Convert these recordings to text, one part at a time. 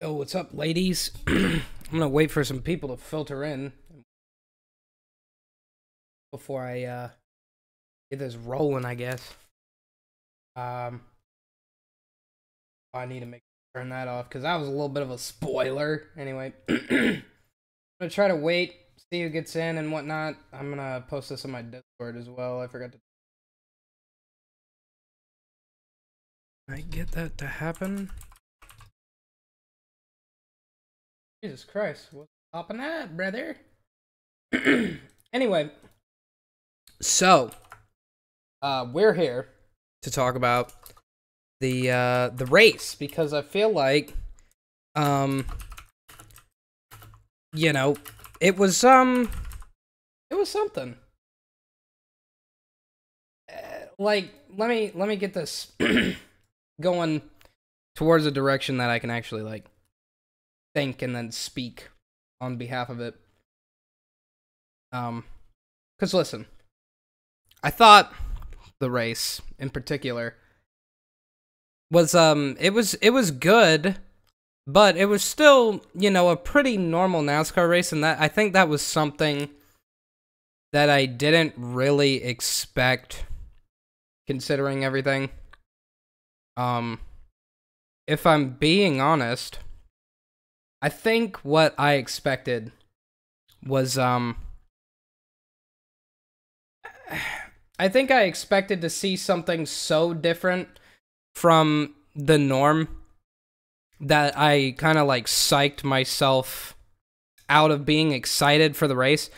Yo, what's up, ladies? I'm gonna wait for some people to filter in before I get this rolling, I guess. Um, I need to turn that off because that was a little bit of a spoiler. Anyway, I'm gonna try to wait, see who gets in and whatnot. I'm gonna post this on my Discord as well. I forgot to. I get that to happen. Jesus Christ, what's popping that, brother? Anyway, so we're here to talk about the race because I feel like you know, it was something. Like let me get this going towards a direction that I can actually like think and then speak on behalf of it. Cause listen, I thought the race in particular was it was good, but it was still, you know, a pretty normal NASCAR race, and that I think that was something that I didn't really expect considering everything. If I'm being honest, I think what I expected was I think I expected to see something so different from the norm that I kind of like psyched myself out of being excited for the race.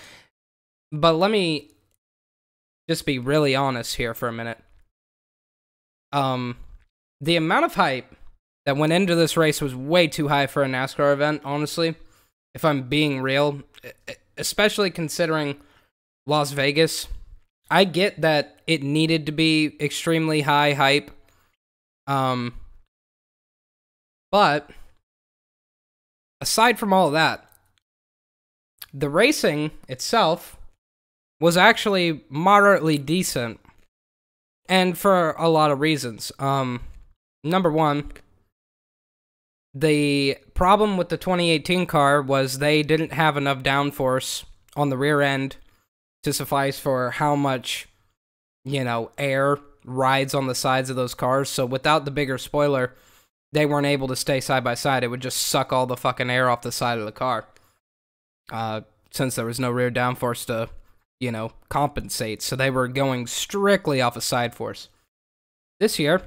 But let me just be really honest here for a minute. The amount of hype that went into this race was way too high for a NASCAR event, honestly. If I'm being real, especially considering Las Vegas. I get that it needed to be extremely high hype. But aside from all of that, the racing itself was actually moderately decent. And for a lot of reasons. Number one, the problem with the 2018 car was they didn't have enough downforce on the rear end to suffice for how much, you know, air rides on the sides of those cars. So without the bigger spoiler, they weren't able to stay side by side. It would just suck all the fucking air off the side of the car. Since there was no rear downforce to, you know, compensate. So they were going strictly off of side force. This year,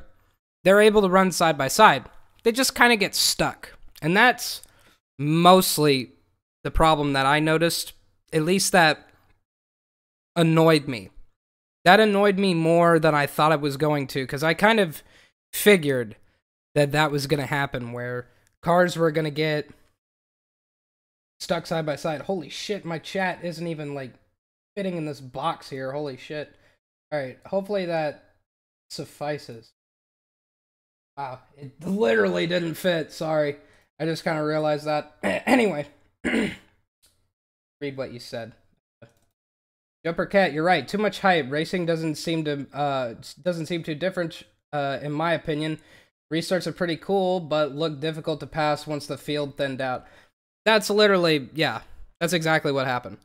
they're able to run side by side. They just kind of get stuck. And that's mostly the problem that I noticed. At least that annoyed me. That annoyed me more than I thought it was going to, because I kind of figured that that was going to happen, where cars were going to get stuck side by side. Holy shit, my chat isn't even, like, fitting in this box here. Holy shit. Alright, hopefully that suffices. Wow, it literally didn't fit. Sorry. I just kind of realized that. Anyway. Read what you said. Jumper Cat, you're right. Too much hype. Racing doesn't seem too different, in my opinion. Restarts are pretty cool, but look difficult to pass once the field thinned out. That's literally, yeah, that's exactly what happened.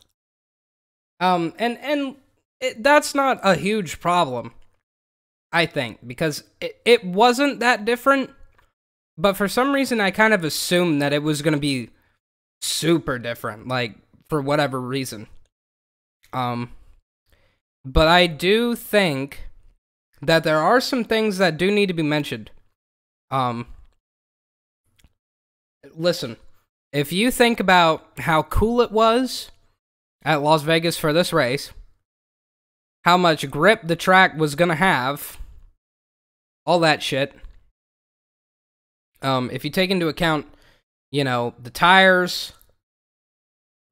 That's not a huge problem, I think, because it wasn't that different, but for some reason I kind of assumed that it was going to be super different, like, for whatever reason. But I do think that there are some things that do need to be mentioned. Listen, if you think about how cool it was at Las Vegas for this race, how much grip the track was gonna have, all that shit, if you take into account, you know, the tires,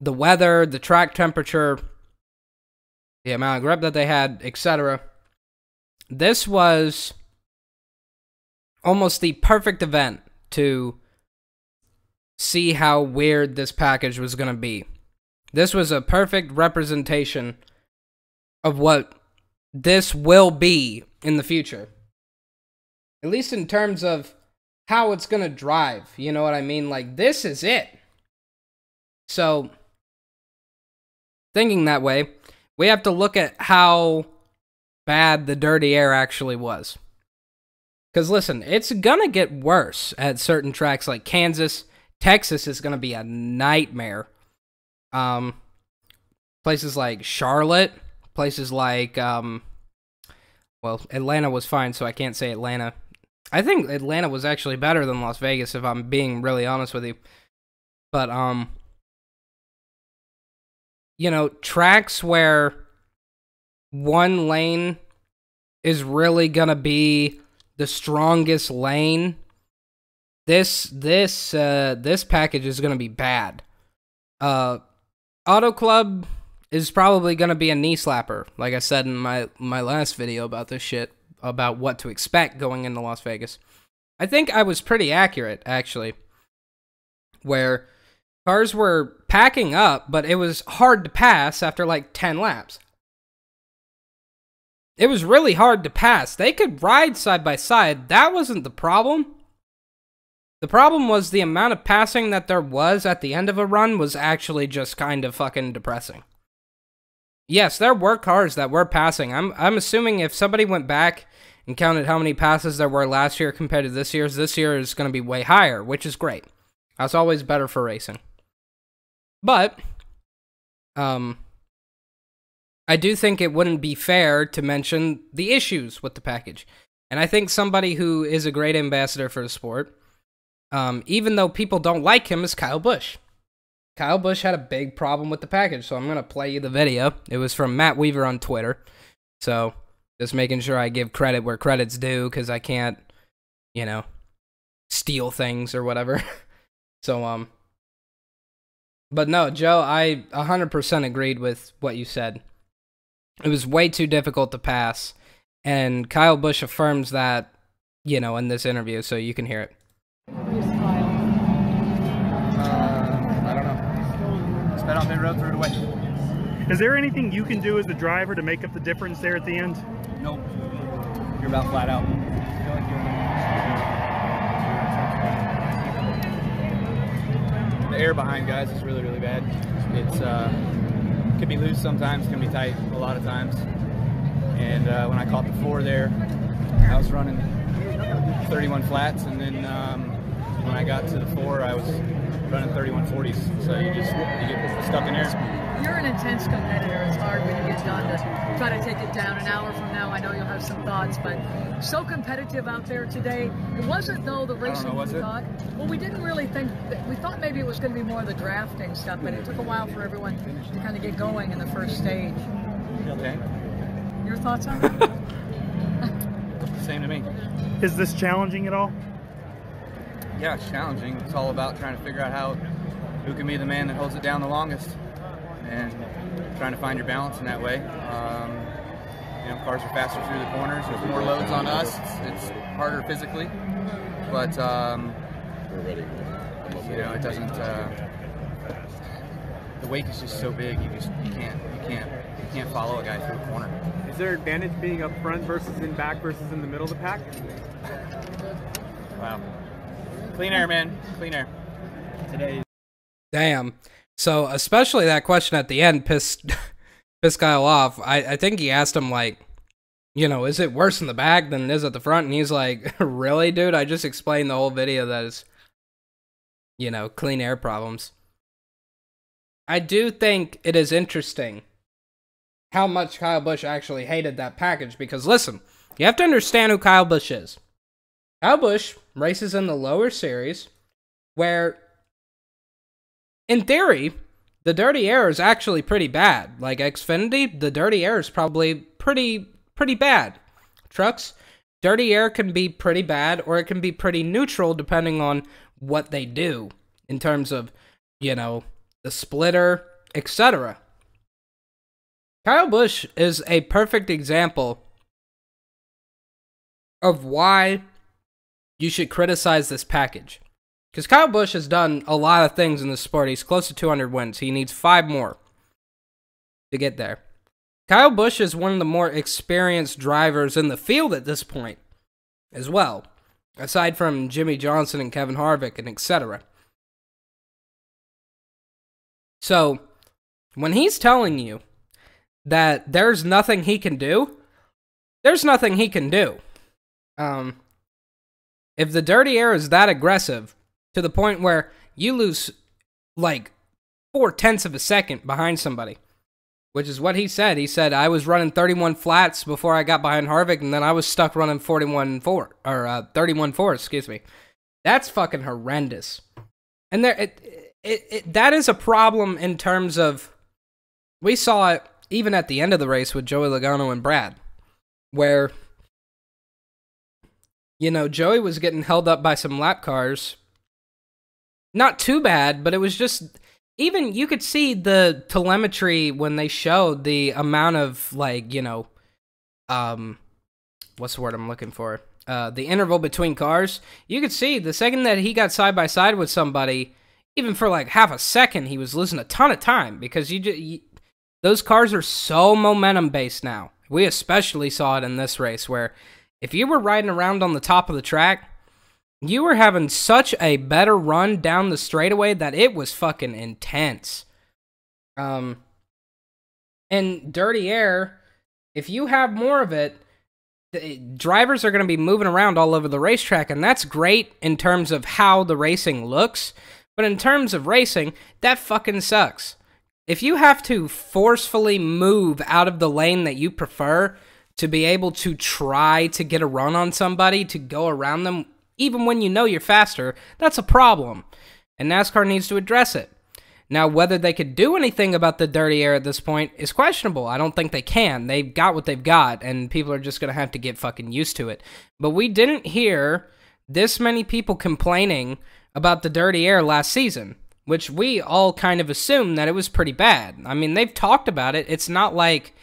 the weather, the track temperature, the amount of grip that they had, etc. This was almost the perfect event to see how weird this package was going to be. This was a perfect representation of what this will be in the future. At least in terms of how it's gonna drive. You know what I mean? Like, this is it. So, thinking that way, we have to look at how bad the dirty air actually was. Because listen, it's gonna get worse at certain tracks like Kansas. Texas is gonna be a nightmare. Places like Charlotte, places like, well, Atlanta was fine, so I can't say Atlanta. I think Atlanta was actually better than Las Vegas, if I'm being really honest with you. But, you know, tracks where one lane is really gonna be the strongest lane, this package is gonna be bad. Auto Club is probably gonna be a knee slapper, like I said in my last video about this shit, about what to expect going into Las Vegas. I think I was pretty accurate, actually, where cars were packing up, but it was hard to pass after like 10 laps. It was really hard to pass. They could ride side by side. That wasn't the problem. The problem was the amount of passing that there was at the end of a run was actually just kind of fucking depressing. Yes, there were cars that were passing. I'm assuming if somebody went back and counted how many passes there were last year compared to this year is going to be way higher, which is great. That's always better for racing. But, I do think it wouldn't be fair to mention the issues with the package. And I think somebody who is a great ambassador for the sport, even though people don't like him, is Kyle Busch. Kyle Busch had a big problem with the package, so I'm going to play you the video. It was from Matt Weaver on Twitter. So, just making sure I give credit where credit's due, because I can't, you know, steal things or whatever. So, but no, Joe, I 100% agreed with what you said. It was way too difficult to pass, and Kyle Busch affirms that, you know, in this interview, so you can hear it. I don't know. Sped on pit road, threw it away. Is there anything you can do as the driver to make up the difference there at the end? Nope. You're about flat out. The air behind guys is really, really bad. It's can be loose sometimes, can be tight a lot of times. And when I caught the 4 there, I was running 31 flats, and then when I got to the 4, I was running 31 40s. So you get stuck in there. You're an intense competitor. It's hard when you get done to try to take it down. An hour from now, I know you'll have some thoughts, but so competitive out there today. It wasn't, though, the racing we thought. Well, we didn't really think, we thought maybe it was going to be more of the drafting stuff, but it took a while for everyone to kind of get going in the first stage. Okay. Your thoughts on that? Same to me. Is this challenging at all? Yeah, it's challenging. It's all about trying to figure out who can be the man that holds it down the longest, and trying to find your balance in that way. You know, cars are faster through the corners. There's more loads on us. It's harder physically, but you know, it doesn't. The wake is just so big. You can't follow a guy through a corner. Is there advantage being up front versus in back versus in the middle of the pack? Wow. Clean air, man. Clean air. Today. Damn. So, especially that question at the end pissed Kyle off. I think he asked him, like, you know, is it worse in the back than it is at the front? And he's like, really, dude? I just explained the whole video that is, you know, clean air problems. I do think it is interesting how much Kyle Busch actually hated that package, because, listen, you have to understand who Kyle Busch is. Kyle Busch races in the lower series, where, in theory, the dirty air is actually pretty bad. Like Xfinity, the dirty air is probably pretty bad. Trucks, dirty air can be pretty bad, or it can be pretty neutral depending on what they do in terms of, you know, the splitter, etc. Kyle Busch is a perfect example of why you should criticize this package. Because Kyle Busch has done a lot of things in the sport. He's close to 200 wins. He needs 5 more to get there. Kyle Busch is one of the more experienced drivers in the field at this point as well. aside from Jimmy Johnson and Kevin Harvick and etc. So, when he's telling you that there's nothing he can do, there's nothing he can do. If the dirty air is that aggressive to the point where you lose like 0.4 of a second behind somebody, which is what he said. He said, I was running 31 flats before I got behind Harvick, and then I was stuck running 31.4, excuse me. That's fucking horrendous. And that is a problem in terms of, we saw it even at the end of the race with Joey Logano and Brad, where, you know, Joey was getting held up by some lap cars. Not too bad, but it was just, even you could see the telemetry when they showed the amount of, like, you know, what's the word I'm looking for? The interval between cars. You could see the second that he got side by side with somebody, even for like half a second, he was losing a ton of time because those cars are so momentum based now. We especially saw it in this race where if you were riding around on the top of the track, you were having such a better run down the straightaway that it was fucking intense. And dirty air, if you have more of it, drivers are going to be moving around all over the racetrack, and that's great in terms of how the racing looks, but in terms of racing, that fucking sucks. If you have to forcefully move out of the lane that you prefer to be able to try to get a run on somebody, to go around them, even when you know you're faster, that's a problem. And NASCAR needs to address it. Now, whether they could do anything about the dirty air at this point is questionable. I don't think they can. They've got what they've got, and people are just going to have to get fucking used to it. But we didn't hear this many people complaining about the dirty air last season, which we all kind of assumed that it was pretty bad. I mean, they've talked about it. It's not like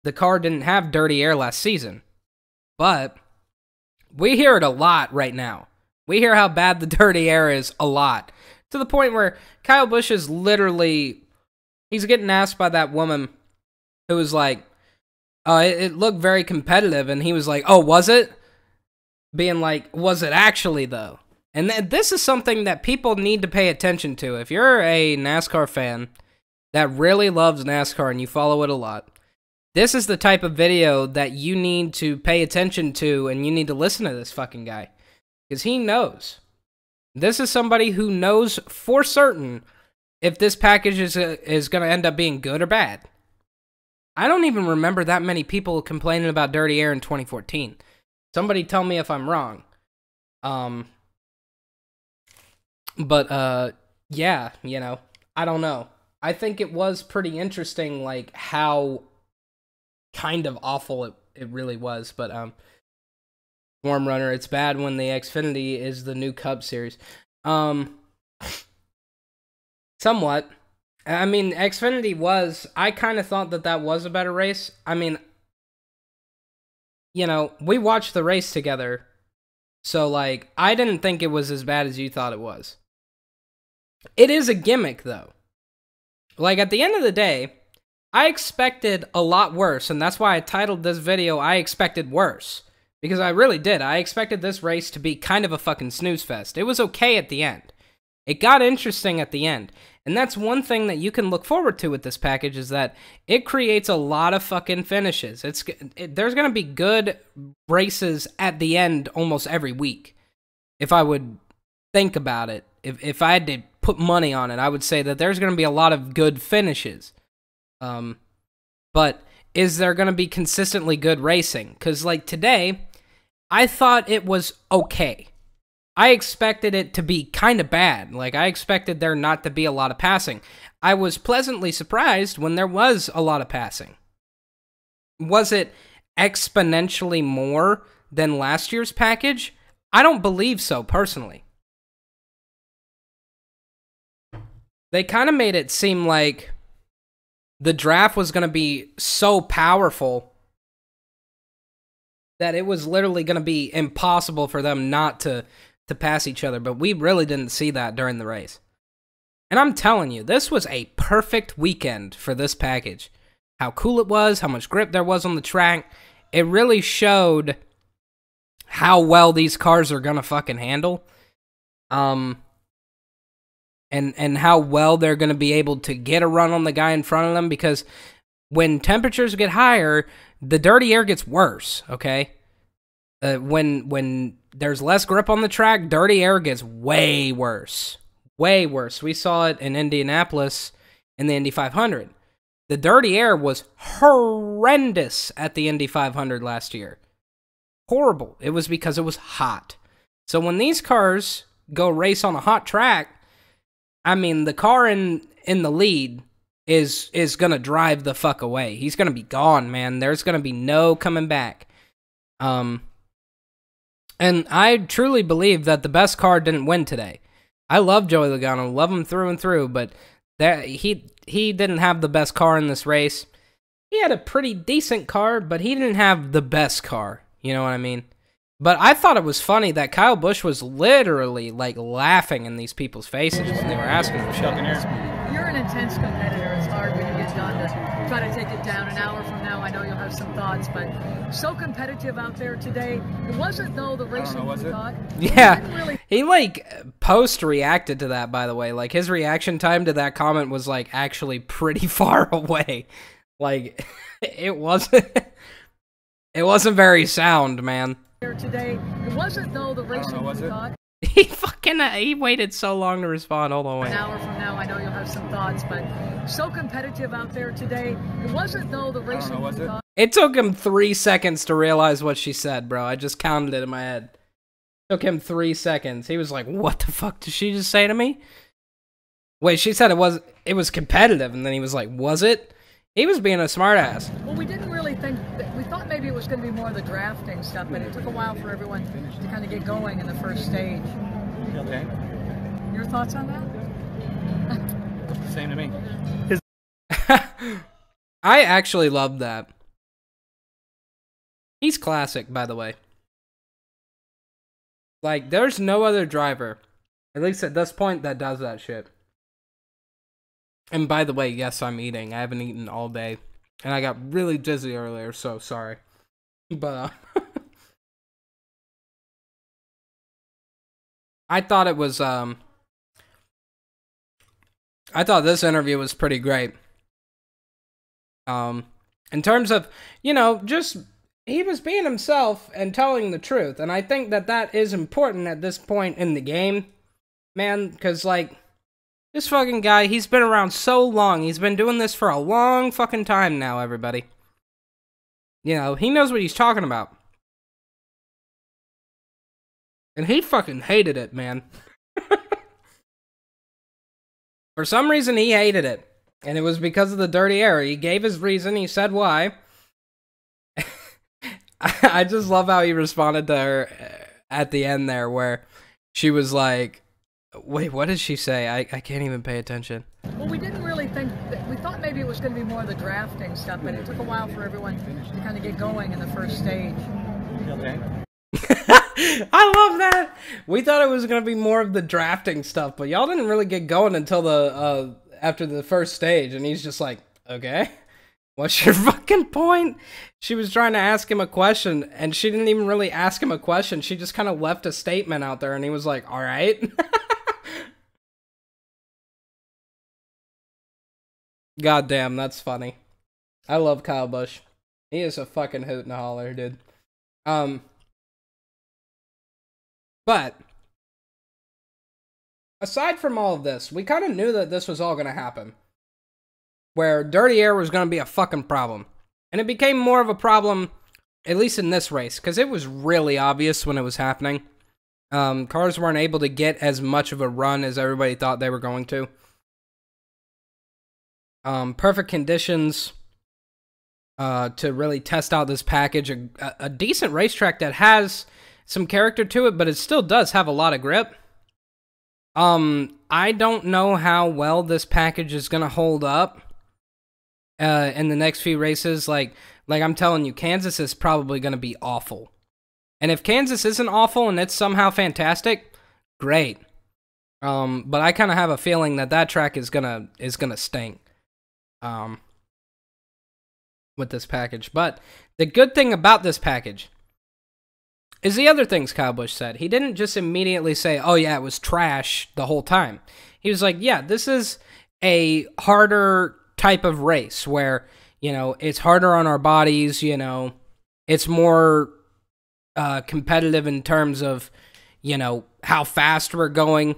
the car didn't have dirty air last season. But we hear it a lot right now. We hear how bad the dirty air is a lot. To the point where Kyle Busch is literally, he's getting asked by that woman who was like, it looked very competitive. And he was like, oh, was it? Being like, was it actually though? And this is something that people need to pay attention to. If you're a NASCAR fan that really loves NASCAR and you follow it a lot, this is the type of video that you need to pay attention to, and you need to listen to this fucking guy. Because he knows. This is somebody who knows for certain if this package is going to end up being good or bad. I don't even remember that many people complaining about dirty air in 2014. Somebody tell me if I'm wrong. But, yeah, you know, I don't know. I think it was pretty interesting, like, how kind of awful it really was, but, Warm Runner, it's bad when the Xfinity is the new Cup Series. Somewhat. I mean, Xfinity was, I kind of thought that was a better race. I mean, you know, we watched the race together, so, like, I didn't think it was as bad as you thought it was. It is a gimmick, though. Like, at the end of the day, I expected a lot worse, and that's why I titled this video, I Expected Worse. Because I really did. I expected this race to be kind of a fucking snooze fest. It was okay at the end. It got interesting at the end. And that's one thing that you can look forward to with this package, is that it creates a lot of fucking finishes. There's going to be good races at the end almost every week. If I would think about it, if I had to put money on it, I would say that there's going to be a lot of good finishes. But is there going to be consistently good racing? Because, like, today, I thought it was okay. I expected it to be kind of bad. Like, I expected there not to be a lot of passing. I was pleasantly surprised when there was a lot of passing. Was it exponentially more than last year's package? I don't believe so, personally. They kind of made it seem like the draft was going to be so powerful that it was literally going to be impossible for them not to pass each other, but we really didn't see that during the race. And I'm telling you, this was a perfect weekend for this package. How cool it was, how much grip there was on the track. It really showed how well these cars are gonna fucking handle. And how well they're gonna be able to get a run on the guy in front of them, because when temperatures get higher, the dirty air gets worse, okay? When there's less grip on the track, dirty air gets way worse. Way worse. We saw it in Indianapolis in the Indy 500. The dirty air was horrendous at the Indy 500 last year. Horrible. It was because it was hot. So when these cars go race on a hot track, I mean, the car in the lead is going to drive the fuck away. He's going to be gone, man. There's going to be no coming back. And I truly believe that the best car didn't win today. I love Joey Logano, love him through and through, but he didn't have the best car in this race. He had a pretty decent car, but he didn't have the best car. You know what I mean? But I thought it was funny that Kyle Busch was literally, like, laughing in these people's faces when they were asking him shit. You're an intense competitor. It's hard when you get done to try to take it down. An hour from now, I know you'll have some thoughts, but so competitive out there today. It wasn't, though, the racing we thought. Yeah, he, like, post-reacted to that, by the way. Like, his reaction time to that comment was, like, actually pretty far away. Like, it wasn't very sound, man. Today, it wasn't, though, the racing we thought. He waited so long to respond. Hold on, wait. An hour from now, I know you'll have some thoughts, but so competitive out there today. It wasn't, though, the racing we thought. It took him 3 seconds to realize what she said, bro. I just counted it in my head. Took him 3 seconds. He was like, "What the fuck did she just say to me?" Wait, she said it was competitive, and then he was like, "Was it?" He was being a smartass. Well, we didn't really think we thought maybe it was going to be more of the drafting stuff, but it took a while for everyone to kind of get going in the first stage. Okay. Your thoughts on that? Same to me. I actually love that. He's classic, by the way. Like, there's no other driver, at least at this point, that does that shit. And by the way, yes, I'm eating. I haven't eaten all day. And I got really dizzy earlier, so sorry. But, I thought it was, I thought this interview was pretty great. In terms of, you know, just, he was being himself and telling the truth. And I think that that is important at this point in the game, man, because, like, this fucking guy, he's been around so long. He's been doing this for a long fucking time now, everybody. You know, he knows what he's talking about. And he fucking hated it, man. For some reason, he hated it. And it was because of the dirty air. He gave his reason. He said why. I just love how he responded to her at the end there, where she was like, wait, what did she say? I can't even pay attention. Well, we didn't really think we thought maybe it was going to be more of the drafting stuff, but it took a while for everyone to kind of get going in the first stage. Okay. I love that. We thought it was going to be more of the drafting stuff, but y'all didn't really get going until the after the first stage, and he's just like, okay, what's your fucking point? She was trying to ask him a question, and she didn't even really ask him a question. She just kind of left a statement out there, and he was like, all right. God damn, that's funny. I love Kyle Busch. He is a fucking hoot and a holler, dude. But aside from all of this, we kind of knew that this was all going to happen. Where dirty air was going to be a fucking problem. And it became more of a problem, at least in this race, because it was really obvious when it was happening. Cars weren't able to get as much of a run as everybody thought they were going to. Perfect conditions to really test out this package. A decent racetrack that has some character to it, but it still does have a lot of grip. I don't know how well this package is going to hold up in the next few races. Like I'm telling you, Kansas is probably going to be awful. And if Kansas isn't awful and it's somehow fantastic, great. But I kind of have a feeling that that track is gonna stink. With this package. But the good thing about this package is the other things Kyle Busch said. He didn't just immediately say, oh yeah, it was trash the whole time. He was like, yeah, this is a harder type of race where, you know, it's harder on our bodies, you know, it's more competitive in terms of, you know, how fast we're going.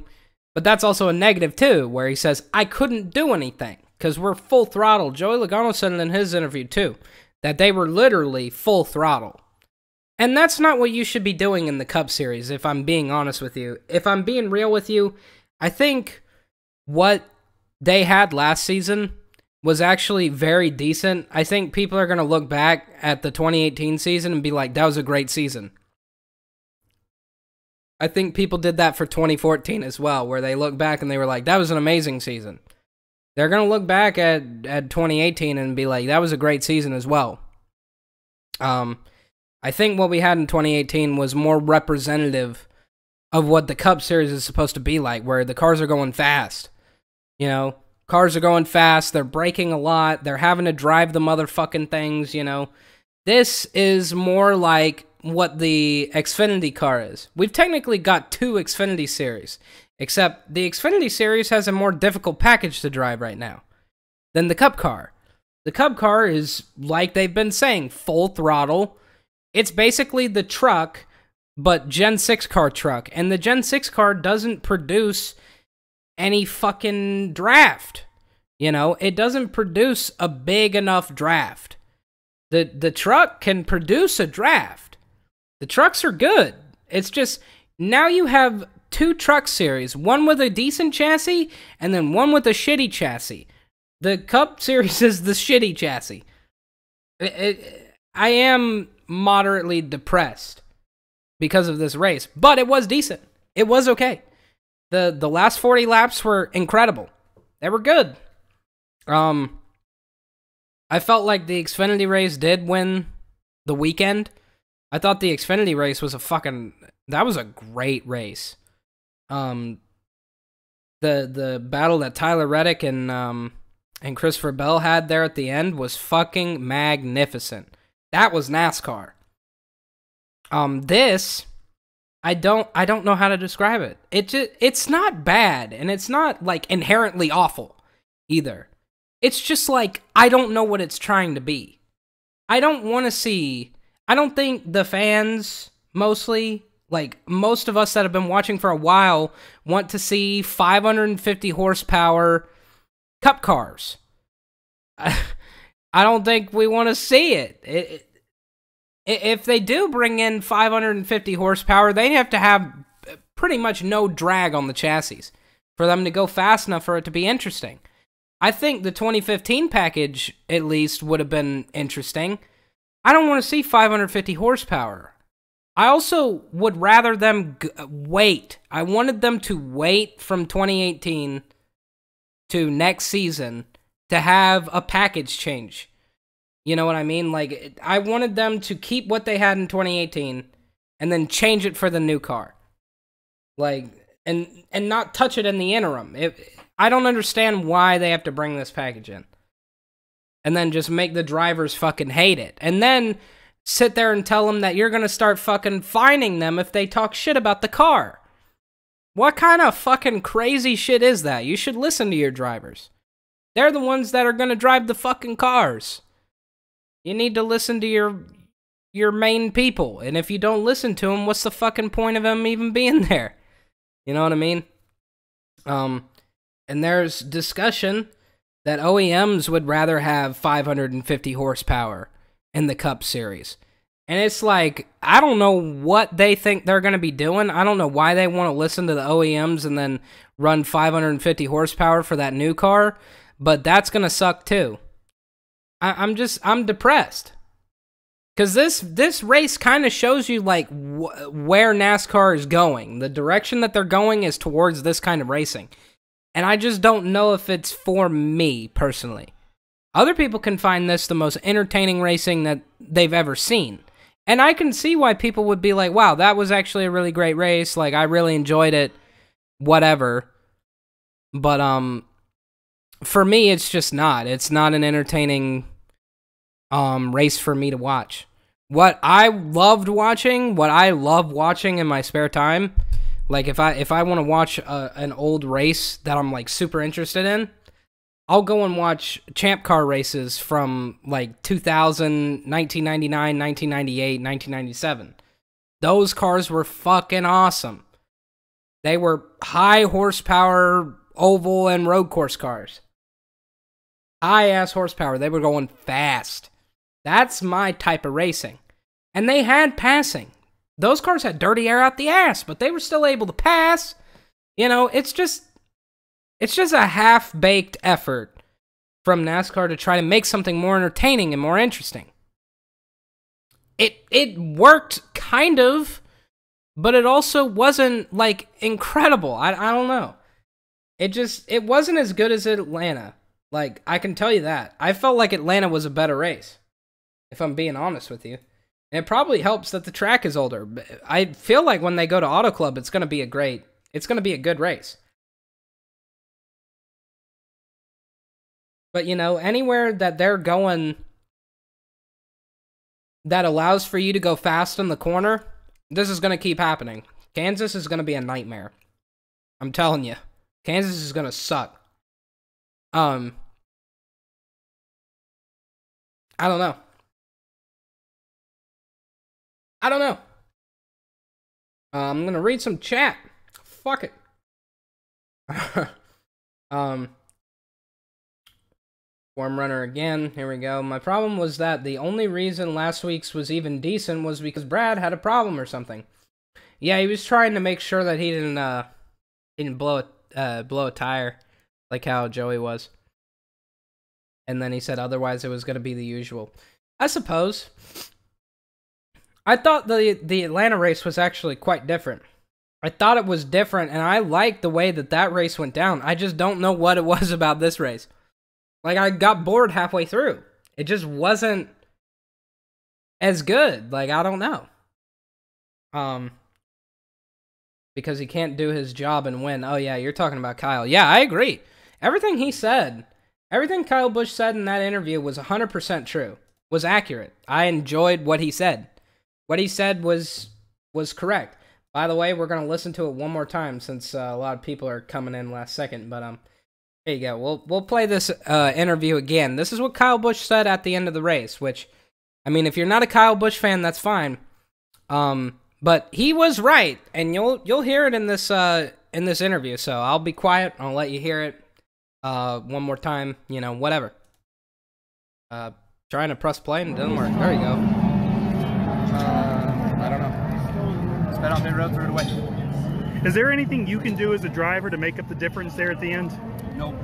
But that's also a negative too, where he says, I couldn't do anything because we're full throttle. Joey Logano said it in his interview too, that they were literally full throttle. And that's not what you should be doing in the Cup Series, if I'm being honest with you. If I'm being real with you, I think what they had last season was actually very decent. I think people are going to look back at the 2018 season and be like, that was a great season. I think people did that for 2014 as well, where they look back and they were like, that was an amazing season. They're going to look back at 2018 and be like, that was a great season as well. I think what we had in 2018 was more representative of what the Cup Series is supposed to be like, where the cars are going fast. You know, cars are going fast, they're braking a lot, they're having to drive the motherfucking things, you know. This is more like what the Xfinity car is. We've technically got 2 Xfinity Series, except the Xfinity Series has a more difficult package to drive right now than the Cup car. The Cup car is, like they've been saying, full throttle. It's basically the truck, but Gen 6 car truck. And the Gen 6 car doesn't produce any fucking draft. You know, it doesn't produce a big enough draft. The truck can produce a draft. The trucks are good. It's just, now you have 2 truck series, one with a decent chassis, and then one with a shitty chassis. The Cup Series is the shitty chassis. I am moderately depressed because of this race, but it was decent. It was okay. The last 40 laps were incredible. They were good. I felt like the Xfinity race did win the weekend. I thought the Xfinity race was that was a great race. The battle that Tyler Reddick and Christopher Bell had there at the end was fucking magnificent. That was NASCAR. This, I don't know how to describe it. It's not bad, and it's not like inherently awful either. It's just like, I don't know what it's trying to be. I don't think the fans, mostly, like most of us that have been watching for a while, want to see 550 horsepower Cup cars. I don't think we want to see it. If they do bring in 550 horsepower, they have to have pretty much no drag on the chassis for them to go fast enough for it to be interesting. I think the 2015 package, at least, would have been interesting. I don't want to see 550 horsepower. I also would rather them wait. I wanted them to wait from 2018 to next season to have a package change. You know what I mean? Like, I wanted them to keep what they had in 2018 and then change it for the new car. Like, and not touch it in the interim. I don't understand why they have to bring this package in. And then just make the drivers fucking hate it. And then sit there and tell them that you're going to start fucking fining them if they talk shit about the car. What kind of fucking crazy shit is that? You should listen to your drivers. They're the ones that are going to drive the fucking cars. You need to listen to your main people. And if you don't listen to them, what's the fucking point of them even being there? You know what I mean? And there's discussion that OEMs would rather have 550 horsepower in the Cup Series. And it's like, I don't know what they think they're going to be doing. I don't know why they want to listen to the OEMs and then run 550 horsepower for that new car, but that's going to suck too. I'm depressed. Because this race kind of shows you, like, where NASCAR is going. The direction that they're going is towards this kind of racing. And I just don't know if it's for me, personally. Other people can find this the most entertaining racing that they've ever seen. And I can see why people would be like, wow, that was actually a really great race. Like, I really enjoyed it. Whatever. But, for me, it's just not. It's not an entertaining race for me to watch. what I loved watching, what I love watching in my spare time, like if I want to watch an old race that I'm like super interested in, I'll go and watch champ car races from like 2000, 1999, 1998, 1997. Those cars were fucking awesome. They were high horsepower oval and road course cars. High ass horsepower. They were going fast. That's my type of racing. And they had passing. Those cars had dirty air out the ass, but they were still able to pass. You know, it's just a half-baked effort from NASCAR to try to make something more entertaining and more interesting. It worked, kind of, but it also wasn't, like, incredible. I don't know. It wasn't as good as Atlanta. Like, I can tell you that. I felt like Atlanta was a better race, if I'm being honest with you. And it probably helps that the track is older. I feel like when they go to Auto Club, it's going to be a good race. But, you know, anywhere that they're going that allows for you to go fast in the corner, this is going to keep happening. Kansas is going to be a nightmare. I'm telling you. Kansas is going to suck. I don't know. I'm going to read some chat. Fuck it. Form runner again. Here we go. My problem was that the only reason last week's was even decent was because Brad had a problem or something. Yeah, he was trying to make sure that he didn't blow a tire like how Joey was. And then he said otherwise it was going to be the usual. I suppose. I thought the Atlanta race was actually quite different. I thought it was different, and I liked the way that race went down. I just don't know what it was about this race. Like, I got bored halfway through. It just wasn't as good. Like, I don't know. Because he can't do his job and win. Oh, yeah, you're talking about Kyle. Yeah, I agree. Everything he said, everything Kyle Busch said in that interview was 100% true. Was accurate. I enjoyed what he said. What he said was correct. By the way, we're going to listen to it one more time since a lot of people are coming in last second. But, there you go. We'll play this interview again. This is what Kyle Busch said at the end of the race, which, I mean, if you're not a Kyle Busch fan, that's fine. But he was right, and you'll hear it in this interview. So I'll be quiet. I'll let you hear it one more time. You know, whatever. Trying to press play and it doesn't work. There you go. I don't know. Sped on pit road, threw it away. Is there anything you can do as a driver to make up the difference there at the end? Nope.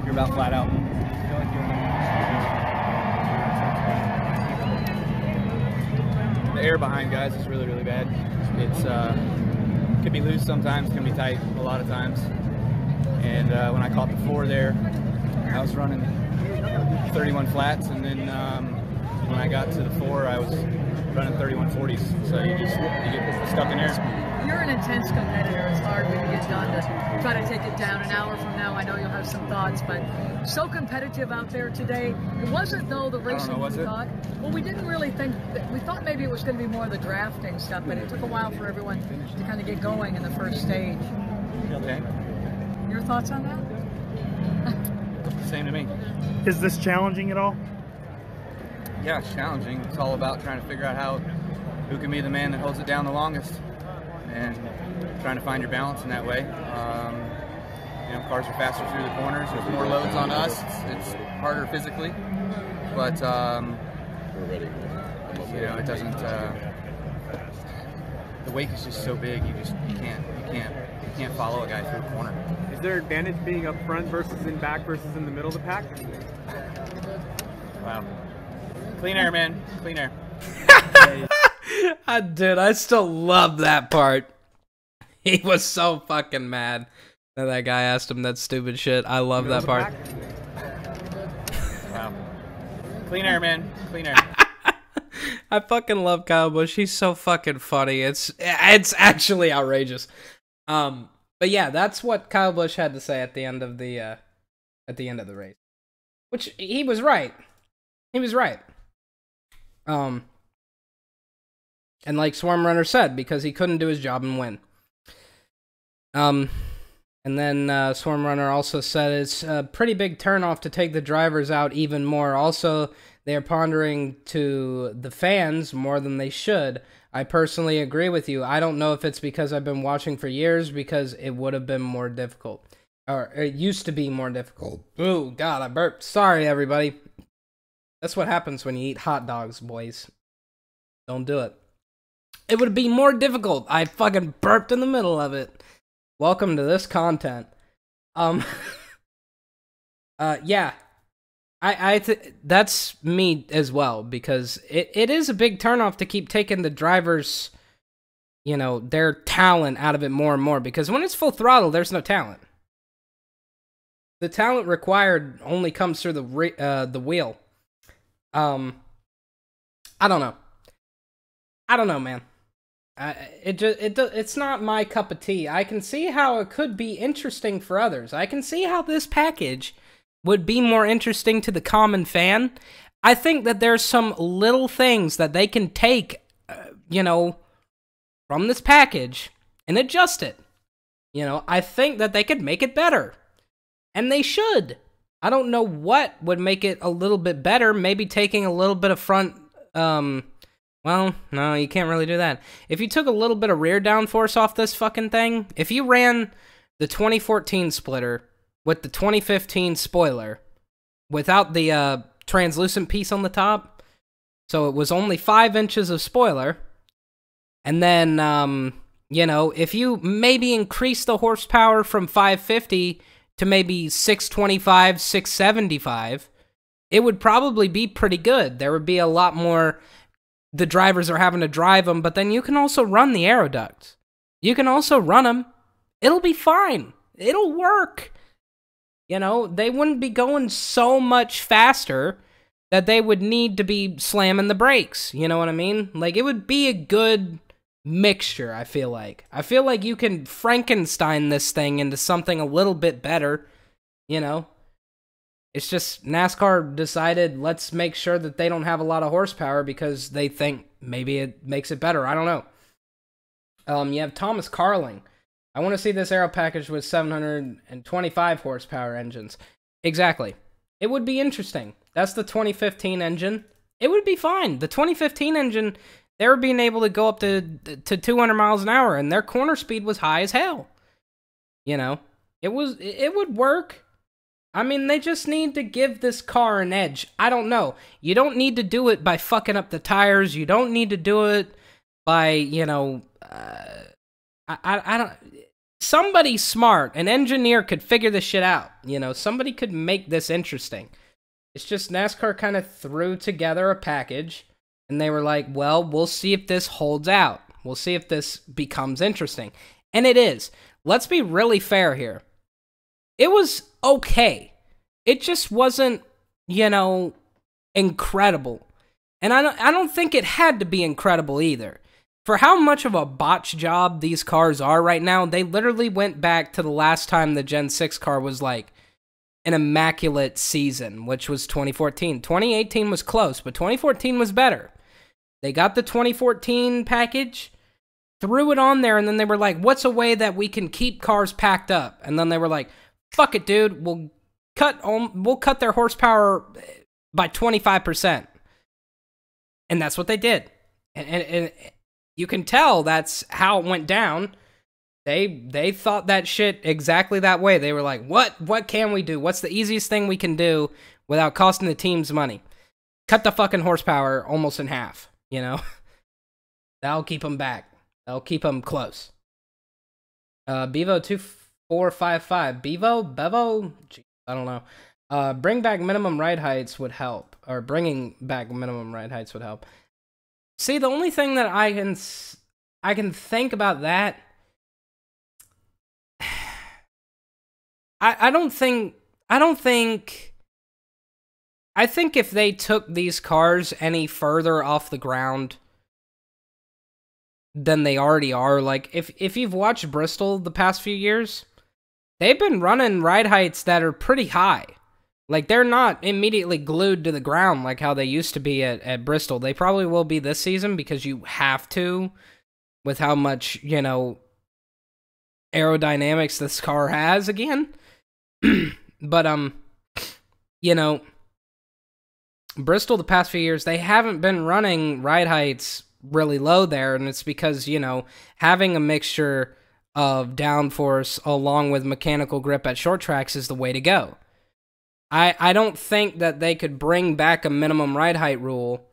You're about flat out. The air behind guys is really, really bad. It's could be loose sometimes, can be tight a lot of times. And when I caught the 4 there, I was running 31 flats, and then when I got to the 4, I was running 31 40s. So you get stuck in there. You're an intense competitor. It's hard when you get done to try to take it down. An hour from now, I know you'll have some thoughts, but so competitive out there today. It wasn't, though, the racing we thought. Well, we didn't really think that. We thought maybe it was going to be more of the drafting stuff, but it took a while for everyone to kind of get going in the first stage. Okay. Your thoughts on that? Same to me. Is this challenging at all? Yeah, it's challenging. It's all about trying to figure out who can be the man that holds it down the longest, and trying to find your balance in that way. You know, cars are faster through the corners. There's more loads on us. It's harder physically, but you know, it doesn't. The wake is just so big. You can't follow a guy through a corner. Is there advantage being up front versus in back versus in the middle of the pack? Wow. Clean air, man. Clean air. Dude, I still love that part. He was so fucking mad that guy asked him that stupid shit. I love that part. Wow. Clean air, man. Clean air. I fucking love Kyle Busch. He's so fucking funny. It's actually outrageous. But yeah, that's what Kyle Busch had to say at the end of the race. Which he was right. He was right. And like Swarm Runner said, because he couldn't do his job and win. And then Swarm Runner also said it's a pretty big turnoff to take the drivers out even more. Also, they are pondering to the fans more than they should. I personally agree with you. I don't know if it's because I've been watching for years, because it would have been more difficult. Or it used to be more difficult. Ooh, God, I burped. Sorry, everybody. That's what happens when you eat hot dogs, boys. Don't do it. It would be more difficult. I fucking burped in the middle of it. Welcome to this content. Yeah. That's me as well, because it is a big turnoff to keep taking the drivers, you know, their talent out of it more and more, because when it's full throttle, there's no talent. The talent required only comes through the wheel. I don't know. I don't know, man. It's not my cup of tea. I can see how it could be interesting for others. I can see how this package would be more interesting to the common fan. I think that there's some little things that they can take, you know, from this package and adjust it. You know, I think that they could make it better. And they should. I don't know what would make it a little bit better. Maybe taking a little bit of front, well, no, you can't really do that. If you took a little bit of rear downforce off this fucking thing, if you ran the 2014 splitter with the 2015 spoiler without the translucent piece on the top, so it was only 5 inches of spoiler, and then, you know, if you maybe increase the horsepower from 550 to maybe 625, 675, it would probably be pretty good. There would be a lot more. The drivers are having to drive them, but then you can also run the aeroducts. You can also run them. It'll be fine. It'll work. You know, they wouldn't be going so much faster that they would need to be slamming the brakes. You know what I mean? Like, it would be a good mixture, I feel like. I feel like you can Frankenstein this thing into something a little bit better, you know? It's just NASCAR decided, let's make sure that they don't have a lot of horsepower because they think maybe it makes it better. I don't know. You have Thomas Carling. I want to see this aero package with 725 horsepower engines. Exactly. It would be interesting. That's the 2015 engine. It would be fine. The 2015 engine, they were being able to go up to 200 miles an hour, and their corner speed was high as hell. You know, it would work. I mean, they just need to give this car an edge. I don't know. You don't need to do it by fucking up the tires. You don't need to do it by, you know, I don't. Somebody smart, an engineer, could figure this shit out. You know, somebody could make this interesting. It's just NASCAR kind of threw together a package, and they were like, well, we'll see if this holds out. We'll see if this becomes interesting. And it is. Let's be really fair here. It was okay. It just wasn't, you know, incredible. And I don't think it had to be incredible either. For how much of a botch job these cars are right now, they literally went back to the last time the Gen 6 car was like an immaculate season, which was 2014. 2018 was close, but 2014 was better. They got the 2014 package, threw it on there, and then they were like, what's a way that we can keep cars packed up? And then they were like, fuck it, dude, we'll cut their horsepower by 25%. And that's what they did. And you can tell that's how it went down. They thought that shit exactly that way. They were like, what can we do? What's the easiest thing we can do without costing the teams money? Cut the fucking horsepower almost in half, you know? That'll keep them back. That'll keep them close. Bevo 2455. Bevo? Jeez, I don't know. Bring back minimum ride heights would help. Or bringing back minimum ride heights would help. See, the only thing that I can think about that, I think if they took these cars any further off the ground than they already are, like if you've watched Bristol the past few years, they've been running ride heights that are pretty high. Like, they're not immediately glued to the ground like how they used to be at Bristol. They probably will be this season because you have to, with how much, you know, aerodynamics this car has again. But, you know, Bristol the past few years, they haven't been running ride heights really low there, and it's because, you know, having a mixture of downforce along with mechanical grip at short tracks is the way to go. I don't think that they could bring back a minimum ride height rule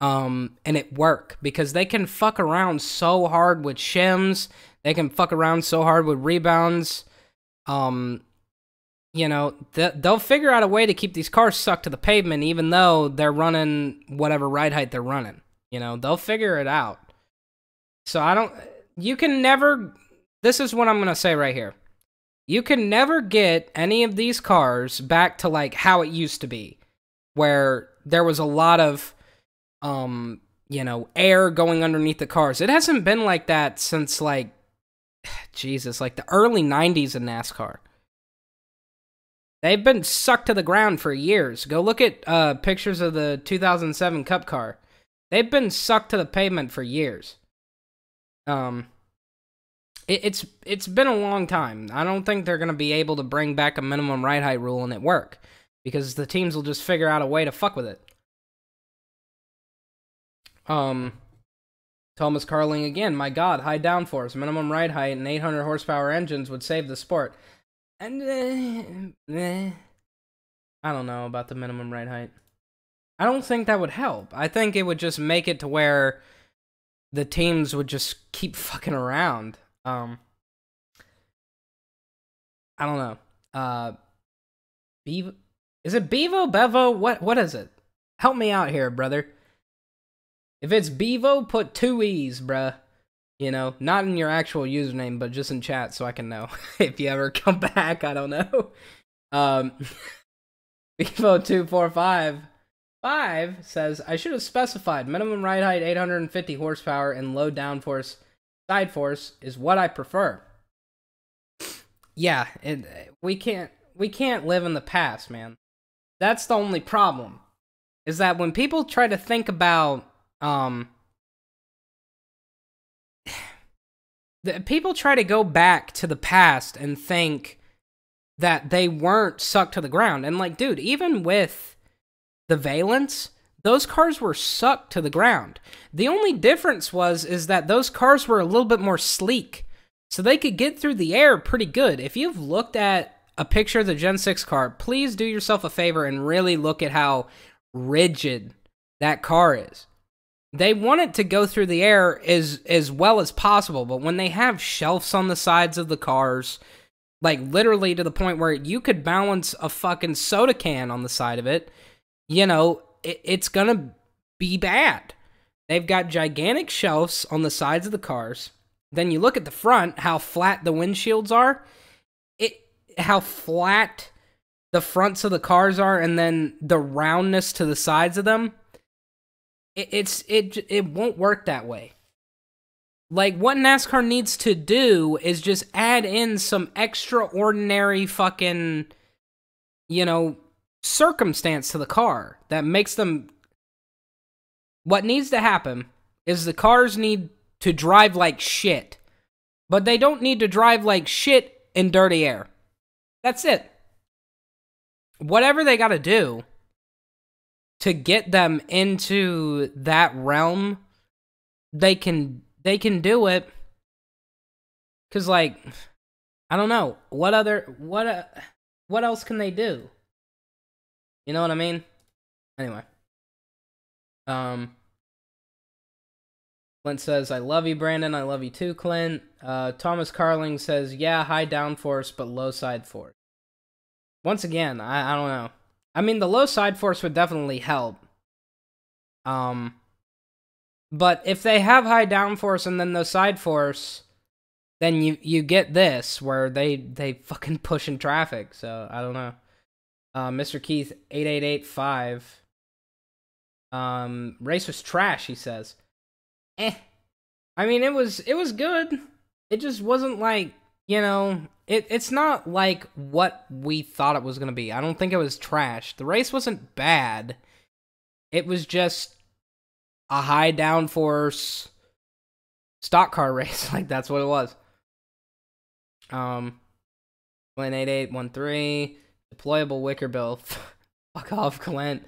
and it work, because they can fuck around so hard with shims, they can fuck around so hard with rebounds. You know, they'll figure out a way to keep these cars stuck to the pavement even though they're running whatever ride height they're running. You know, they'll figure it out. So you can never, this is what I'm going to say right here. You can never get any of these cars back to like how it used to be, where there was a lot of, you know, air going underneath the cars. It hasn't been like that since like, Jesus, like the early 90s in NASCAR. They've been sucked to the ground for years. Go look at pictures of the 2007 Cup car. They've been sucked to the pavement for years. It's been a long time. I don't think they're going to be able to bring back a minimum ride height rule and it work, because the teams will just figure out a way to fuck with it. Thomas Carling again. My God, high downforce, minimum ride height, and 800 horsepower engines would save the sport. And I don't know about the minimum ride height. I don't think that would help. I think it would just make it to where the teams would just keep fucking around. I don't know. Bevo, is it Bevo? Bevo? What is it? Help me out here, brother. If it's Bevo, put 2 E's, bruh. You know, not in your actual username, but just in chat so I can know if you ever come back. I don't know. Bevo2455 says, I should have specified minimum ride height 850 horsepower and low downforce side force is what I prefer. Yeah, we can't live in the past, man. That's the only problem. Is that when people try to think about people try to go back to the past and think that they weren't sucked to the ground. And like, dude, even with the Valence, those cars were sucked to the ground. The only difference is that those cars were a little bit more sleek, so they could get through the air pretty good. If you've looked at a picture of the Gen 6 car, please do yourself a favor and really look at how rigid that car is. They want it to go through the air as well as possible, but when they have shelves on the sides of the cars, like literally to the point where you could balance a fucking soda can on the side of it, you know, it's gonna be bad. They've got gigantic shelves on the sides of the cars. Then you look at the front, how flat the windshields are, how flat the fronts of the cars are, and then the roundness to the sides of them. It won't work that way. Like, what NASCAR needs to do is just add in some extraordinary fucking, you know, circumstance to the car that makes them... What needs to happen is the cars need to drive like shit, but they don't need to drive like shit in dirty air. That's it. Whatever they gotta do to get them into that realm, they can do it. Cause like, I don't know, what else can they do? You know what I mean? Anyway. Clint says, I love you, Brandon. I love you too, Clint. Thomas Carling says, yeah, high downforce, but low side force. Once again, I don't know. I mean, the low side force would definitely help. But if they have high downforce and then the side force, then you get this, where they fucking push in traffic. So, I don't know. Mr. Keith 8885. Race was trash, he says. I mean, it was good. It just wasn't like you know, it's not like what we thought it was going to be. I don't think it was trash. The race wasn't bad. It was just a high downforce stock car race. Like, that's what it was. 18813 deployable wicker bill. Fuck off, Clint.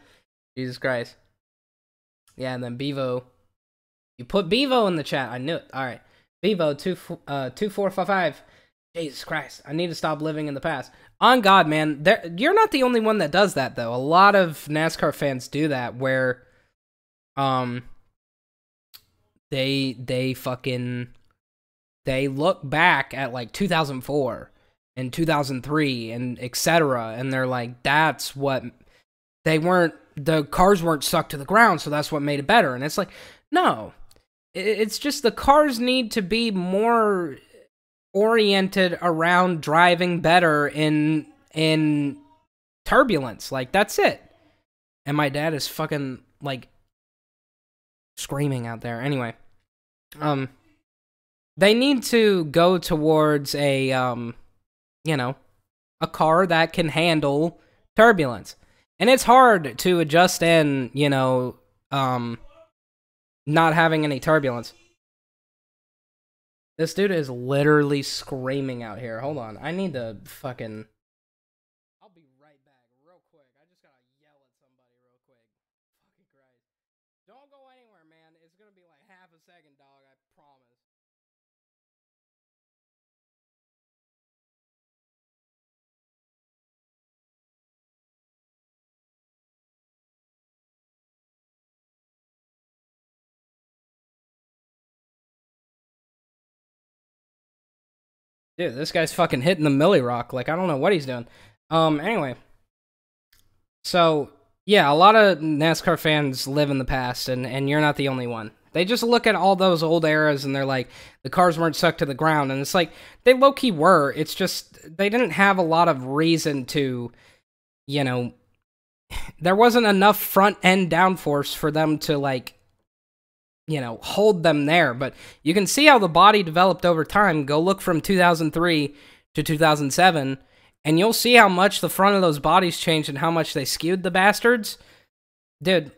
Jesus Christ. Yeah, and then Bevo. You put Bevo in the chat. I knew it. All right. Bevo 2455. Jesus Christ. I need to stop living in the past. On God, man. You're not the only one that does that, though. A lot of NASCAR fans do that, where they look back at like 2004 and 2003 and etc. and they're like, that's what the cars weren't stuck to the ground, so that's what made it better. And it's like, no, it's just the cars need to be more oriented around driving better in turbulence. Like, that's it. And my dad is fucking like screaming out there. Anyway, they need to go towards a you know, a car that can handle turbulence. And it's hard to adjust in, you know, not having any turbulence. This dude is literally screaming out here. Hold on. I need to fucking... I'll be right back real quick. I just gotta yell at somebody real quick. Fucking Christ. Don't go anywhere, man. It's gonna be like half a second, dog. I promise. Dude, this guy's fucking hitting the Millie Rock. Like, I don't know what he's doing. Anyway. So, yeah, a lot of NASCAR fans live in the past, and you're not the only one. They just look at all those old eras, and they're like, the cars weren't stuck to the ground. And it's like, they low-key were. It's just, they didn't have a lot of reason to, you know... There wasn't enough front-end downforce for them to, like, you know, hold them there. But you can see how the body developed over time. Go look from 2003 to 2007, and you'll see how much the front of those bodies changed and how much they skewed the bastards. Dude,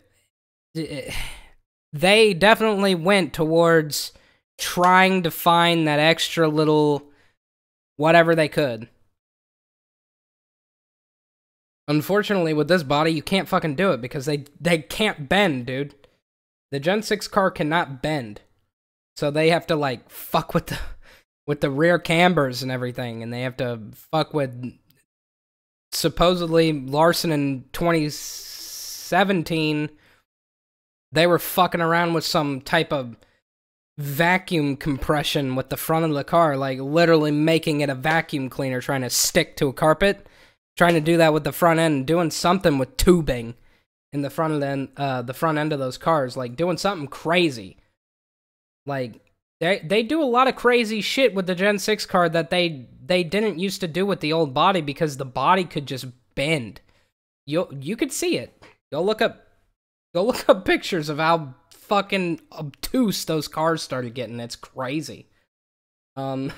they definitely went towards trying to find that extra little whatever they could. Unfortunately, with this body, you can't fucking do it because they can't bend, dude. The Gen 6 car cannot bend. So they have to, like, fuck with the rear cambers and everything. And they have to fuck with... Supposedly, Larson in 2017, they were fucking around with some type of vacuum compression with the front of the car. Like, literally making it a vacuum cleaner, trying to stick to a carpet. Trying to do that with the front end. Doing something with tubing in the front end of those cars, like doing something crazy. Like they do a lot of crazy shit with the Gen 6 car that they didn't used to do with the old body because the body could just bend. You could see it. Go look up pictures of how fucking obtuse those cars started getting. It's crazy. Swarm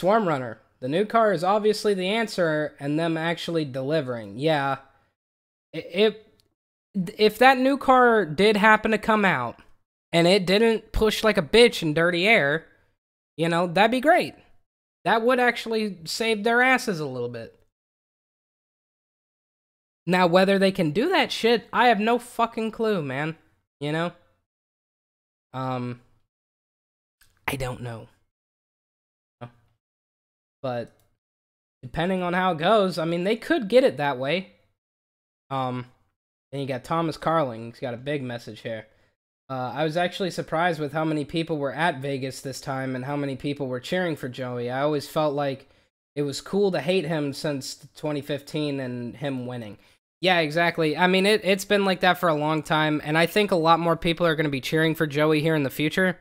Runner. The new car is obviously the answer, and them actually delivering. Yeah. If that new car did happen to come out, and it didn't push like a bitch in dirty air, you know, that'd be great. That would actually save their asses a little bit. Now, whether they can do that shit, I have no fucking clue, man. You know? I don't know. But depending on how it goes, I mean, they could get it that way. Then you got Thomas Carling. He's got a big message here. I was actually surprised with how many people were at Vegas this time and how many people were cheering for Joey. I always felt like it was cool to hate him since 2015 and him winning. Yeah, exactly. I mean, it's been like that for a long time, and I think a lot more people are going to be cheering for Joey here in the future.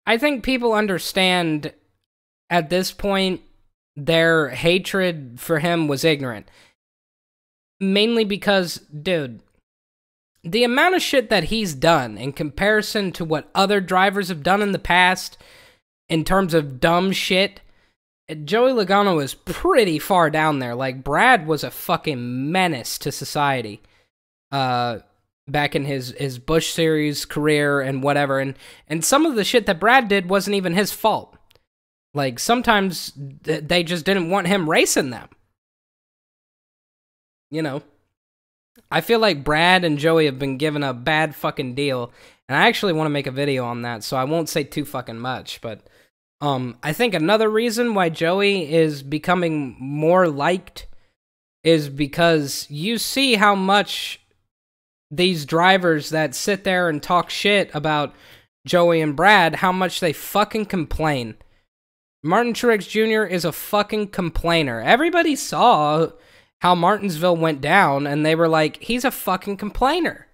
I think people understand at this point their hatred for him was ignorant. Mainly because, dude, the amount of shit that he's done in comparison to what other drivers have done in the past, in terms of dumb shit, Joey Logano is pretty far down there. Like, Brad was a fucking menace to society back in his Busch Series career and whatever. And some of the shit that Brad did wasn't even his fault. Like, sometimes they just didn't want him racing them. You know, I feel like Brad and Joey have been given a bad fucking deal, and I actually want to make a video on that, so I won't say too fucking much, but I think another reason why Joey is becoming more liked is because you see how much these drivers that sit there and talk shit about Joey and Brad, how much they fucking complain. Martin Truex Jr. is a fucking complainer. Everybody saw how Martinsville went down, and they were like, he's a fucking complainer.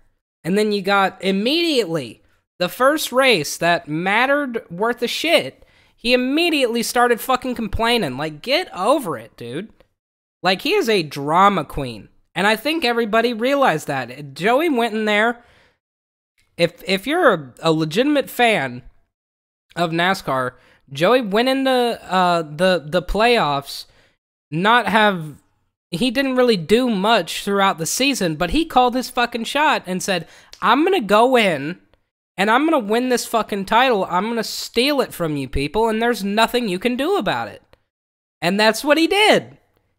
And then you got immediately the first race that mattered worth a shit, he immediately started fucking complaining. Like, get over it, dude. Like, he is a drama queen. And I think everybody realized that. Joey went in there. If you're a legitimate fan of NASCAR, Joey went into the playoffs, he didn't really do much throughout the season, but he called his fucking shot and said, I'm going to go in, and I'm going to win this fucking title. I'm going to steal it from you people, and there's nothing you can do about it. And that's what he did.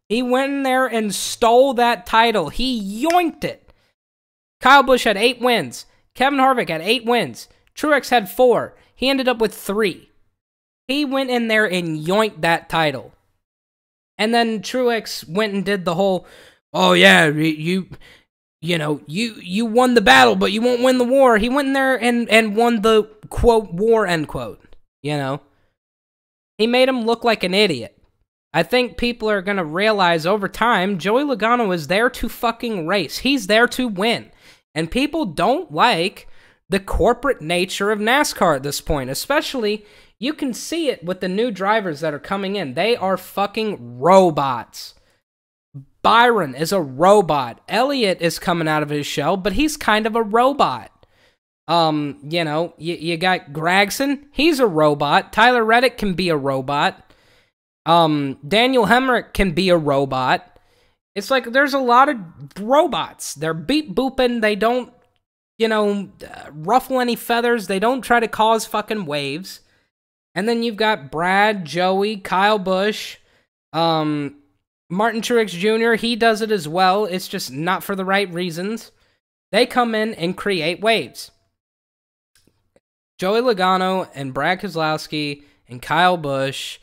He went in there and stole that title. He yoinked it. Kyle Busch had 8 wins. Kevin Harvick had 8 wins. Truex had 4. He ended up with 3. He went in there and yoinked that title. And then Truex went and did the whole, oh yeah, you won the battle, but you won't win the war. He went in there and won the, quote, war, end quote. You know? He made him look like an idiot. I think people are going to realize over time, Joey Logano is there to fucking race. He's there to win. And people don't like the corporate nature of NASCAR at this point. Especially, you can see it with the new drivers that are coming in. They are fucking robots. Byron is a robot. Elliott is coming out of his shell, but he's kind of a robot. You know, you got Gragson. He's a robot. Tyler Reddick can be a robot. Daniel Hemrick can be a robot. It's like there's a lot of robots. They're beep booping. They don't, ruffle any feathers. They don't try to cause fucking waves. And then you've got Brad, Joey, Kyle Busch, Martin Truex Jr. He does it as well. It's just not for the right reasons. They come in and create waves. Joey Logano and Brad Keselowski and Kyle Busch.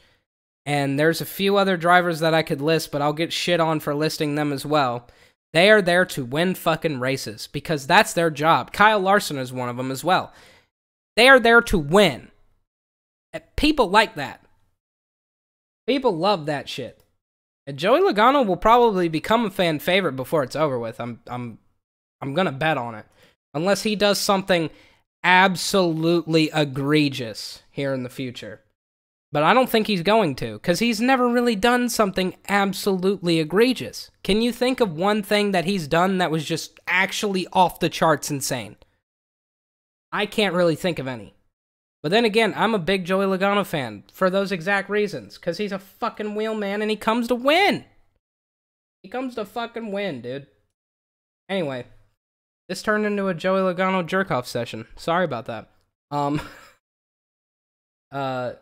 And there's a few other drivers that I could list, but I'll get shit on for listing them as well. They are there to win fucking races because that's their job. Kyle Larson is one of them as well. They are there to win. People like that. People love that shit. And Joey Logano will probably become a fan favorite before it's over with. I'm gonna bet on it. Unless he does something absolutely egregious here in the future. But I don't think he's going to, because he's never really done something absolutely egregious. Can you think of one thing that he's done that was just actually off the charts insane? I can't really think of any. But then again, I'm a big Joey Logano fan for those exact reasons, because he's a fucking wheelman and he comes to win. He comes to fucking win, dude. Anyway, this turned into a Joey Logano jerk-off session. Sorry about that.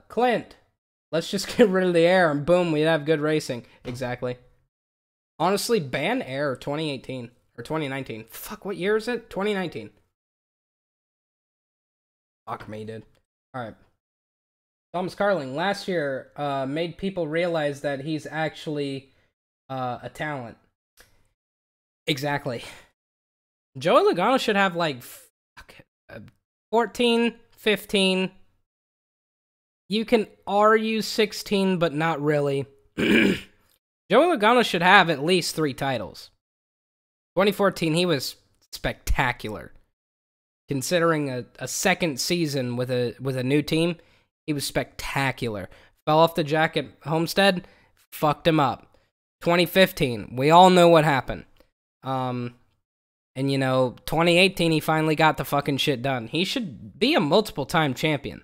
Clint, let's just get rid of the air and boom, we'd have good racing. Exactly. Honestly, ban air 2018 or 2019. Fuck, what year is it? 2019. Fuck me, dude. Alright. Thomas Carling, last year, made people realize that he's actually a talent. Exactly. Joey Logano should have like 14, 15. You can argue 16, but not really. Joey Logano should have at least 3 titles. 2014, he was spectacular. Considering a second season with a new team, he was spectacular. Fell off the jack at Homestead, fucked him up. 2015, we all know what happened. And 2018, he finally got the fucking shit done. He should be a multiple-time champion.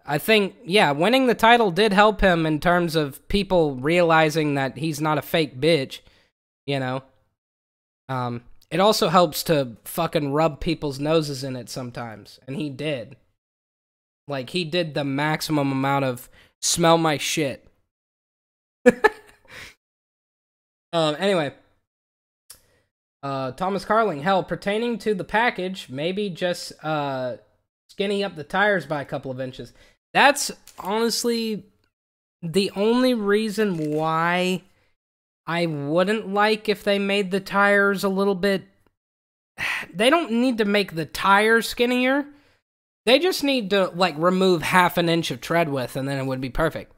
I think, yeah, winning the title did help him in terms of people realizing that he's not a fake bitch, you know? It also helps to fucking rub people's noses in it sometimes, and he did. Like, he did the maximum amount of smell my shit. Anyway. Thomas Carling, hell, pertaining to the package, maybe just, skinny up the tires by a couple of inches. That's honestly the only reason why I wouldn't like if they made the tires a little bit... They don't need to make the tires skinnier. They just need to, like, remove half an inch of tread width, and then it would be perfect.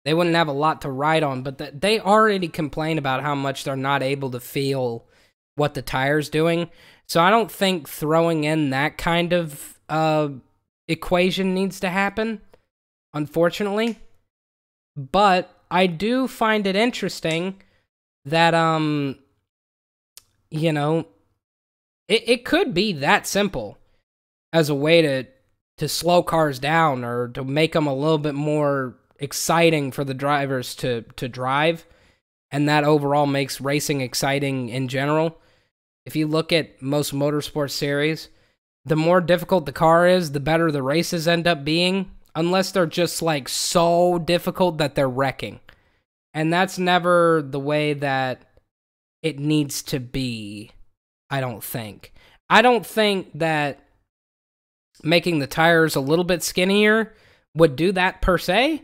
They wouldn't have a lot to ride on, but they already complain about how much they're not able to feel what the tire's doing. So I don't think throwing in that kind of equation needs to happen, unfortunately. But I do find it interesting that, you know, it could be that simple as a way to slow cars down or to make them a little bit more exciting for the drivers to drive, and that overall makes racing exciting in general. If you look at most motorsport series, the more difficult the car is, the better the races end up being, unless they're just, like, so difficult that they're wrecking. And that's never the way that it needs to be, I don't think. I don't think that making the tires a little bit skinnier would do that per se,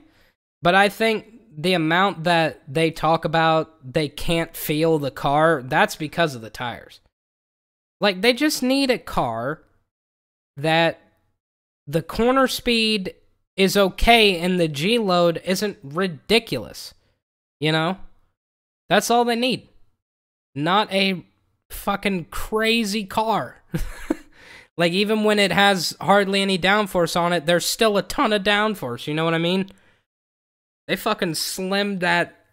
but I think the amount that they talk about they can't feel the car, that's because of the tires. Like, they just need a car that the corner speed is okay and the G-load isn't ridiculous. You know? That's all they need. Not a fucking crazy car. Like, even when it has hardly any downforce on it, there's still a ton of downforce, you know what I mean? They fucking slimmed that.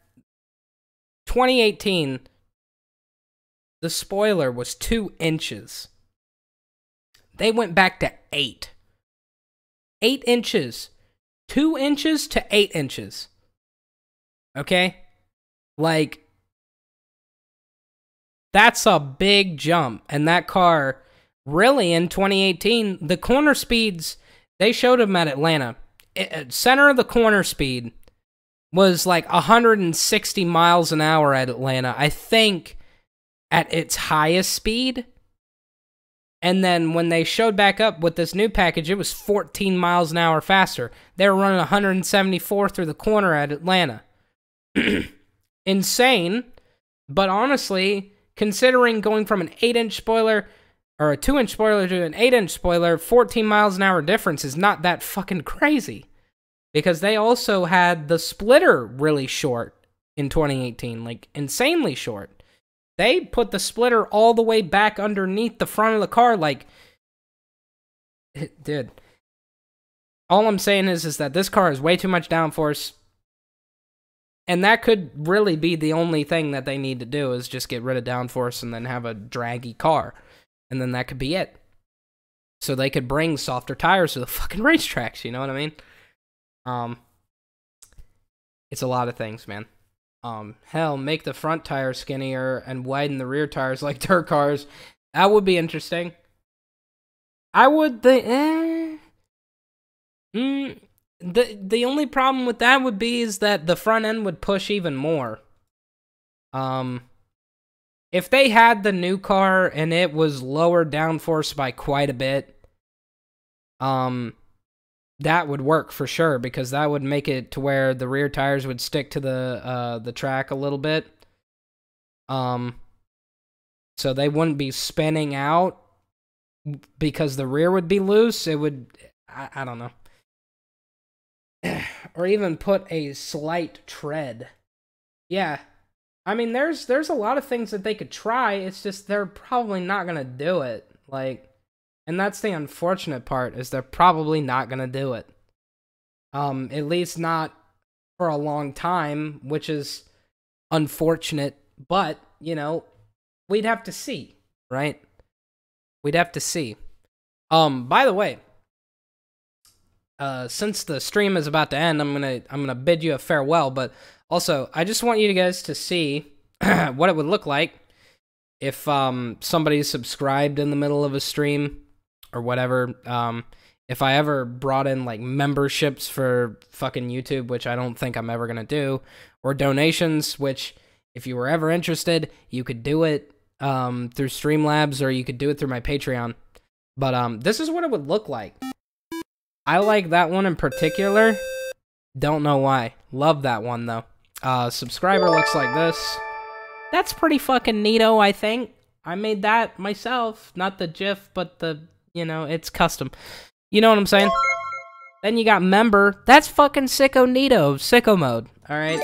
2018, the spoiler was 2 inches. They went back to 8. 8 inches. 2 inches to 8 inches. Okay? Like, that's a big jump. And that car, really, in 2018, the corner speeds, they showed them at Atlanta. Center of the corner speed was like 160 miles an hour at Atlanta. I think at its highest speed. And then when they showed back up with this new package, it was 14 miles an hour faster. They were running 174 through the corner at Atlanta. Insane. But honestly, considering going from an 8-inch spoiler, or a 2-inch spoiler to an 8-inch spoiler, 14 miles an hour difference is not that fucking crazy. Because they also had the splitter really short in 2018. Like, insanely short. They put the splitter all the way back underneath the front of the car, like... Dude. All I'm saying is that this car has way too much downforce. And that could really be the only thing that they need to do, is just get rid of downforce and then have a draggy car. And then that could be it. So they could bring softer tires to the fucking racetracks, you know what I mean? It's a lot of things, man. Hell, make the front tires skinnier and widen the rear tires like dirt cars. That would be interesting. I would think, the only problem with that would be is that the front end would push even more. If they had the new car and it was lower downforce by quite a bit, that would work for sure, because that would make it to where the rear tires would stick to the track a little bit. So they wouldn't be spinning out because the rear would be loose. It would, I don't know. Or even put a slight tread. Yeah. I mean, there's a lot of things that they could try. It's just they're probably not going to do it. Like, and that's the unfortunate part, is they're probably not going to do it. At least not for a long time, which is unfortunate. But, you know, we'd have to see, right? We'd have to see. By the way, since the stream is about to end, I'm gonna bid you a farewell. But also, I just want you guys to see what it would look like if somebody's subscribed in the middle of a stream or whatever. If I ever brought in like memberships for fucking YouTube, which I don't think I'm ever gonna do, or donations, which if you were ever interested, you could do it through Streamlabs, or you could do it through my Patreon. But this is what it would look like. I like that one in particular. Don't know why. Love that one though. Subscriber looks like this. That's pretty fucking neato, I think. I made that myself. Not the GIF, but the, you know, it's custom. You know what I'm saying? Then you got member. That's fucking sicko neato. Sicko mode. Alright?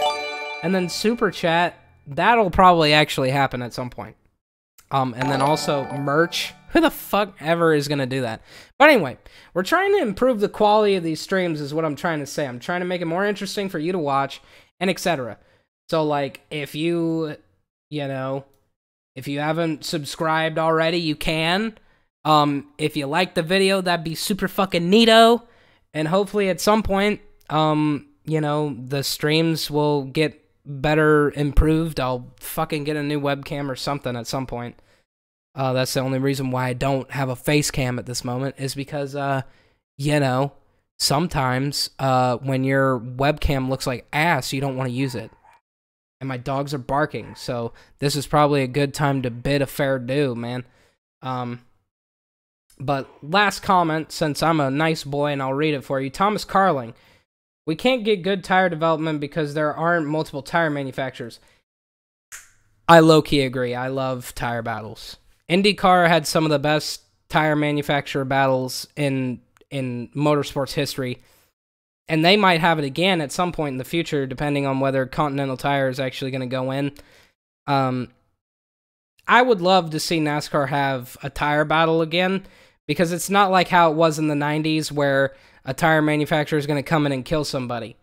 And then super chat. That'll probably actually happen at some point. And then also merch. Who the fuck ever is gonna do that? But anyway, we're trying to improve the quality of these streams is what I'm trying to say. I'm trying to make it more interesting for you to watch, and etc. So, like, if you know, if you haven't subscribed already, you can. If you like the video, that'd be super fucking neato. And hopefully at some point, you know, the streams will get better improved. I'll fucking get a new webcam or something at some point. That's the only reason why I don't have a face cam at this moment, is because, you know, sometimes, when your webcam looks like ass, you don't want to use it. And my dogs are barking, so this is probably a good time to bid a fair due, man. But last comment, since I'm a nice boy and I'll read it for you. Thomas Carling. We can't get good tire development because there aren't multiple tire manufacturers. I low-key agree. I love tire battles. IndyCar had some of the best tire manufacturer battles in motorsports history. And they might have it again at some point in the future, depending on whether Continental Tire is actually going to go in. I would love to see NASCAR have a tire battle again, because it's not like how it was in the 90s where a tire manufacturer is going to come in and kill somebody.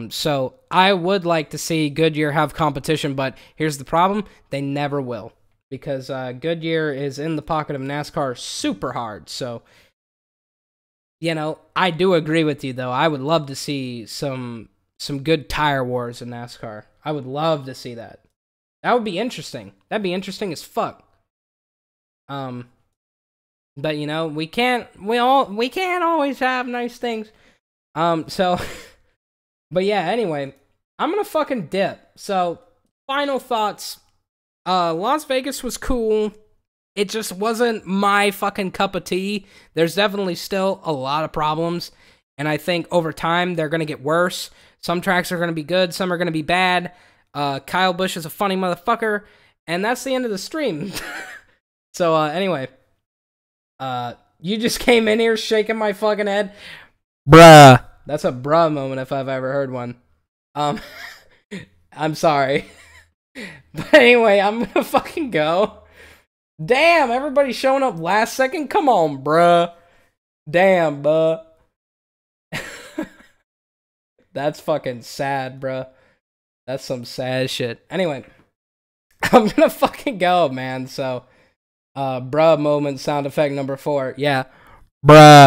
So I would like to see Goodyear have competition, but here's the problem. They never will, because Goodyear is in the pocket of NASCAR super hard. So, you know, I do agree with you, though. I would love to see some good tire wars in NASCAR. I would love to see that. That would be interesting. That'd be interesting as fuck. But you know, we can't always have nice things. So but yeah, anyway, I'm gonna fucking dip. So, final thoughts. Las Vegas was cool. It just wasn't my fucking cup of tea. There's definitely still a lot of problems, and I think over time they're gonna get worse. Some tracks are gonna be good, some are gonna be bad. Kyle Busch is a funny motherfucker, and that's the end of the stream. So, anyway. You just came in here shaking my fucking head. Bruh. That's a bruh moment if I've ever heard one. I'm sorry. But anyway, I'm gonna fucking go. Damn, everybody's showing up last second? Come on, bruh. Damn, bruh. That's fucking sad, bruh. That's some sad shit. Anyway, I'm gonna fucking go, man, so... bruh moment sound effect number 4. Yeah. Bruh.